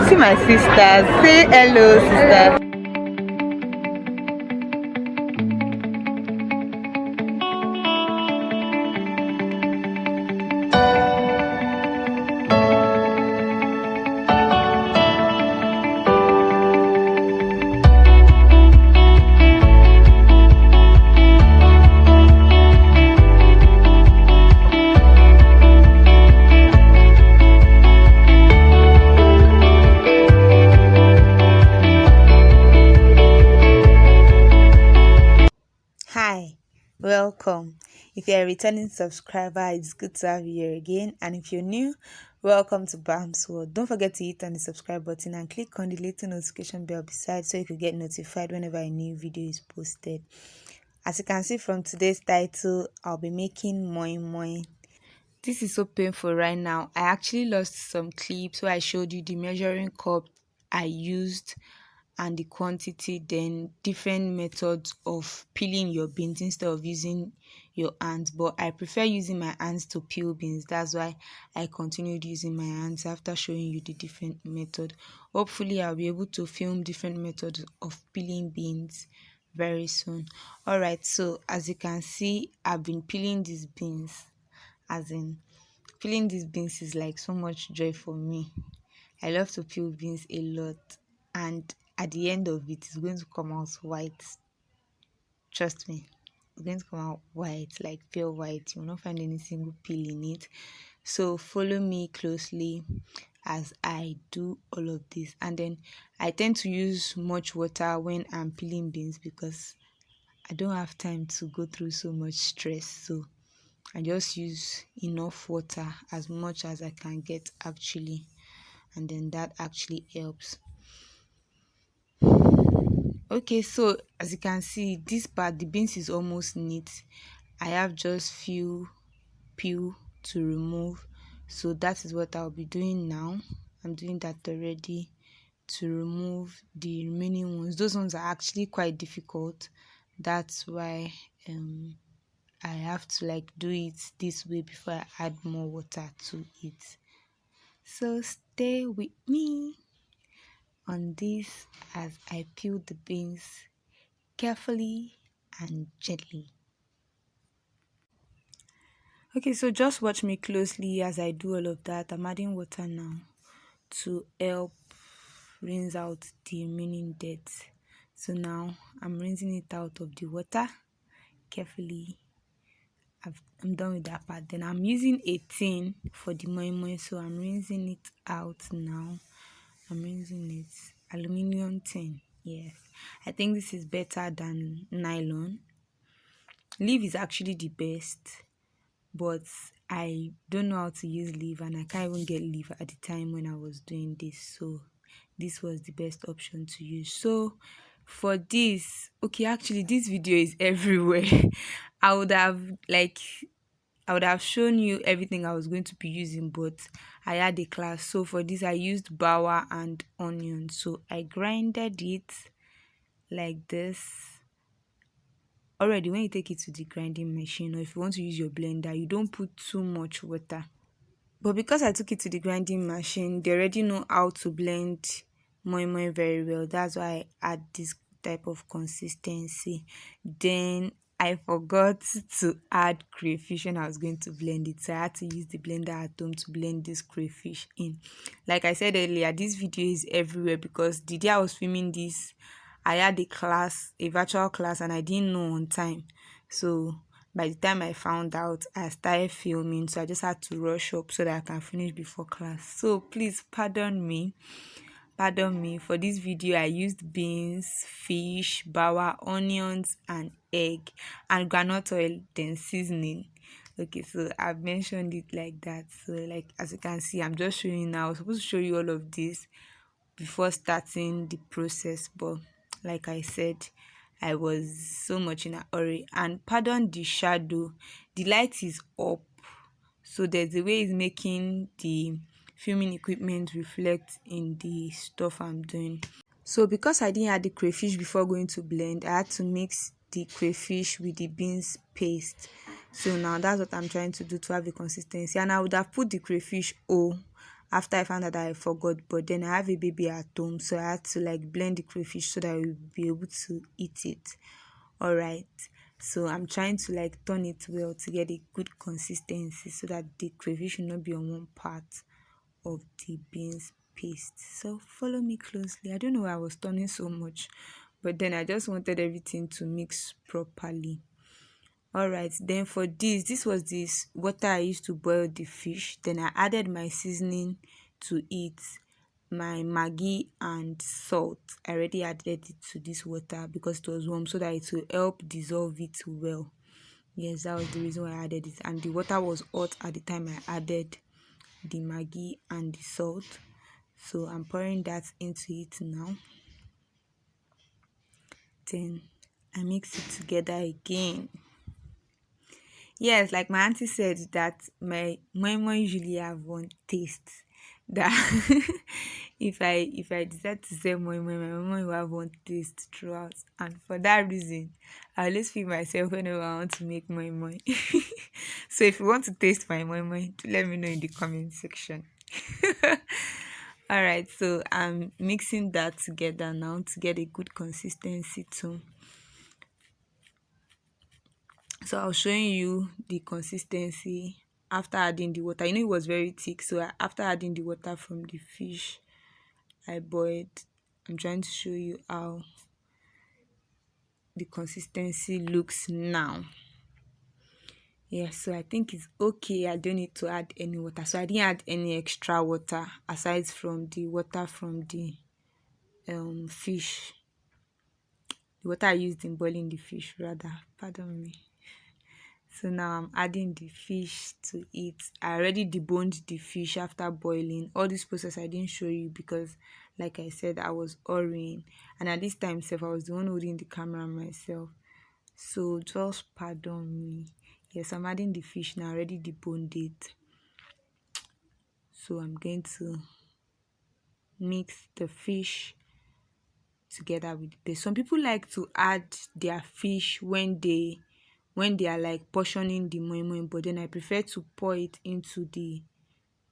See my sister. Say hello, sister. Hi, welcome. If you're a returning subscriber, it's good to have you here again. And if you're new, welcome to Bam's World. Don't forget to hit on the subscribe button and click on the little notification bell beside so you can get notified whenever a new video is posted. As you can see from today's title, I'll be making MoiMoi. This is so painful right now. I actually lost some clips where I showed you the measuring cup I used and the quantity, then different methods of peeling your beans instead of using your hands. But I prefer using my hands to peel beans. That's why I continued using my hands after showing you the different method. Hopefully I'll be able to film different methods of peeling beans very soon. All right, so as you can see, I've been peeling these beans. Peeling these beans is like so much joy for me. I love to peel beans a lot, and at the end of it, it's going to come out white. Trust me, it's going to come out white, like pure white. You will not find any single peel in it. So follow me closely as I do all of this. And then I tend to use much water when I'm peeling beans because I don't have time to go through so much stress. So I just use enough water, as much as I can get actually, and then that actually helps. Okay, so as you can see, this part, the beans is almost neat. I have just few peel to remove, so that is what I'll be doing now. I'm doing that already to remove the remaining ones. Those ones are actually quite difficult. That's why I have to like do it this way before I add more water to it. So stay with me on this as I peel the beans carefully and gently. Okay, so just watch me closely as I do all of that. I'm adding water now to help rinse out the remaining dirt. So now I'm rinsing it out of the water carefully. I'm done with that part. Then I'm using a tin for the MoiMoi, so I'm rinsing it out now. I'm rinsing it. Aluminium tin. Yes, I think this is better than nylon. Leaf is actually the best, but I don't know how to use leaf, and I can't even get leaf at the time when I was doing this, so this was the best option to use. So for this, okay, actually this video is everywhere. I would have shown you everything I was going to be using, but I had a class. So for this I used bole and onion. So I grinded it like this. Already when you take it to the grinding machine, or if you want to use your blender, you don't put too much water. But because I took it to the grinding machine, they already know how to blend MoiMoi very well. That's why I add this type of consistency. Then I forgot to add crayfish when I was going to blend it, so I had to use the blender at home to blend this crayfish in. Like I said earlier, this video is everywhere because the day I was filming this, I had a virtual class, and I didn't know on time. So by the time I found out, I started filming, so I just had to rush up so that I can finish before class. So please pardon me for this video. I used beans, fish, bole, onions and egg, and groundnut oil, then seasoning. Okay, so I've mentioned it like that. So like as you can see, I'm just showing you now. I was supposed to show you all of this before starting the process, but like I said, I was so much in a hurry. And pardon the shadow, the light is up, so there's a way it's making the filming equipment reflect in the stuff I'm doing. So because I didn't add the crayfish before going to blend, I had to mix the crayfish with the beans paste. So now that's what I'm trying to do to have the consistency. And I would have put the crayfish whole after I found out that I forgot. But then I have a baby at home, so I had to like blend the crayfish so that I will be able to eat it. All right. So I'm trying to like turn it well to get a good consistency so that the crayfish will not be on one part of the beans paste. So follow me closely. I don't know why I was turning so much, but then I just wanted everything to mix properly. All right, then for this was this water I used to boil the fish. Then I added my seasoning to it, my maggi and salt. I already added it to this water because it was warm so that it will help dissolve it well. Yes, that was the reason why I added it. And the water was hot at the time I added the maggi and the salt. So I'm pouring that into it now. Then I mix it together again. Yes, like my auntie said that my MoiMoi usually have one taste that if I decide to say MoiMoi, my mama will have one taste throughout, and for that reason, I always feel myself whenever I want to make MoiMoi. So if you want to taste my MoiMoi, do let me know in the comment section. All right, so I'm mixing that together now to get a good consistency too. So I was showing you the consistency after adding the water. It was very thick. So after adding the water from the fish I boiled, I'm trying to show you how the consistency looks now. Yeah, so I think it's okay. I don't need to add any water. So I didn't add any extra water aside from the water from the fish. The water I used in boiling the fish rather. Pardon me. So now I'm adding the fish to it. I already deboned the fish after boiling. All this process I didn't show you because, like I said, I was hurrying. And at this time, I was the one holding the camera myself. So just pardon me. Yes, I'm adding the fish now. I already deboned it. So I'm going to mix the fish together with the paste. Some people like to add their fish when they are like portioning the MoiMoi, but then I prefer to pour it into the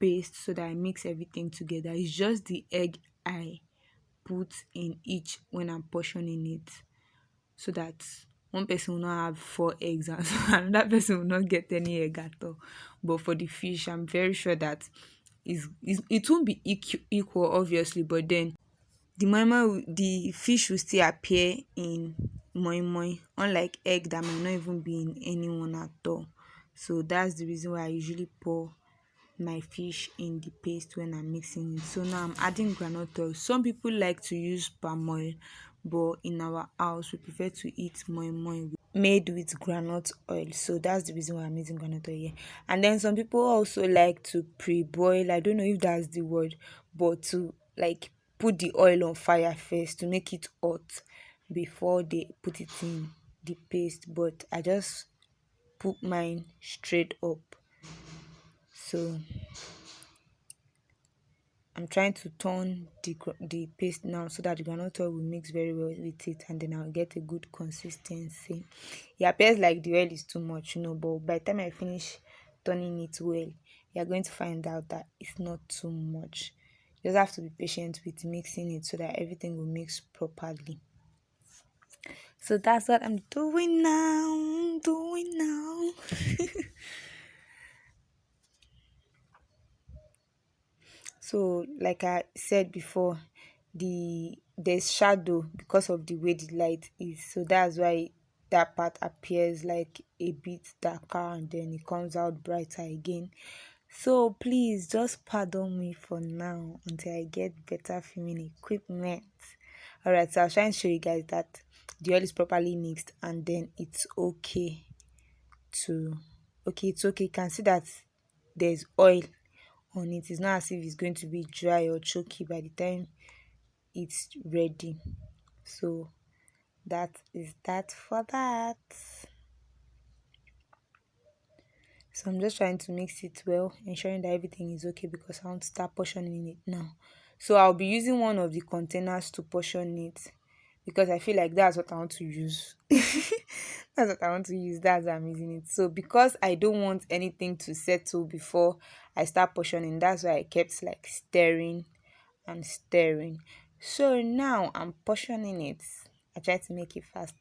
paste so that I mix everything together. It's just the egg I put in each when I'm portioning it, so that one person will not have four eggs and another person will not get any egg at all. But for the fish, I'm very sure that it won't be equal obviously, but then the fish will still appear in MoiMoi, unlike egg that might not even be in anyone at all. So that's the reason why I usually pour my fish in the paste when I'm mixing it. So now I'm adding groundnut oil. Some people like to use palm oil, but in our house we prefer to eat MoiMoi made with groundnut oil. So that's the reason why I'm using groundnut oil here. And then some people also like to pre-boil. I don't know if that's the word, but to like put the oil on fire first to make it hot before they put it in the paste. But I just put mine straight up. So I'm trying to turn the paste now so that the groundnut oil will mix very well with it, and then I'll get a good consistency. It appears like the oil is too much, but by the time I finish turning it well, you're going to find out that it's not too much. You just have to be patient with mixing it so that everything will mix properly. So that's what I'm doing now. So, like I said before, there's shadow because of the way the light is. So that's why that part appears like a bit darker and then it comes out brighter again. So please just pardon me for now until I get better filming equipment. Alright, so I was trying to show you guys that the oil is properly mixed and then it's okay to it's okay. You can see that there's oil on it. It's not as if it's going to be dry or choky by the time it's ready. So that is that for that. So I'm just trying to mix it well, ensuring that everything is okay because I want to start portioning it now. So I'll be using one of the containers to portion it because I feel like that's what I want to use. That's what I want to use. That's why I'm using it. So because I don't want anything to settle before I start portioning, that's why I kept like stirring and stirring. So now I'm portioning it. I try to make it fast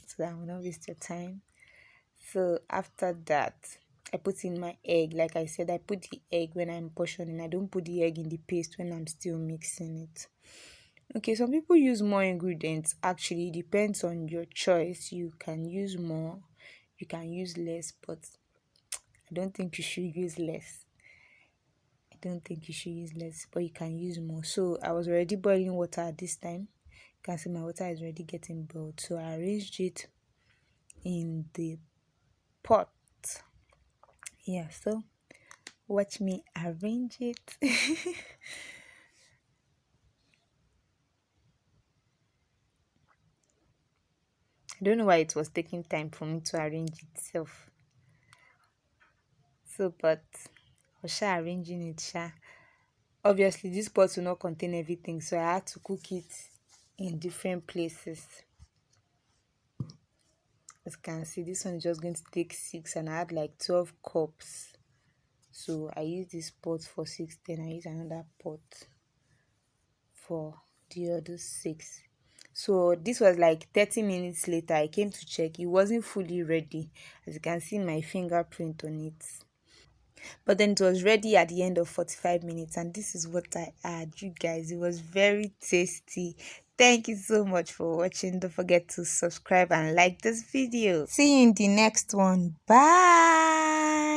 so that I will not waste your time. So after that, I put in my egg. Like I said, I put the egg when I'm portioning. I don't put the egg in the paste when I'm still mixing it. Okay, some people use more ingredients. Actually, it depends on your choice. You can use more, you can use less, but I don't think you should use less. I don't think you should use less, but you can use more. So I was already boiling water at this time. You can see my water is already getting boiled. So I arranged it in the pot. Yeah, so watch me arrange it. I don't know why it was taking time for me to arrange itself. So, but I was sure arranging it, sure. Obviously, this pot will not contain everything, so I had to cook it in different places. As you can see, this one is just going to take 6, and I had like 12 cups. So I use this pot for 6, then I use another pot for the other 6. So this was like 30 minutes later. I came to check. It wasn't fully ready. As you can see my fingerprint on it. But then it was ready at the end of 45 minutes, and this is what I had. You guys, it was very tasty. Thank you so much for watching. Don't forget to subscribe and like this video. See you in the next one. Bye.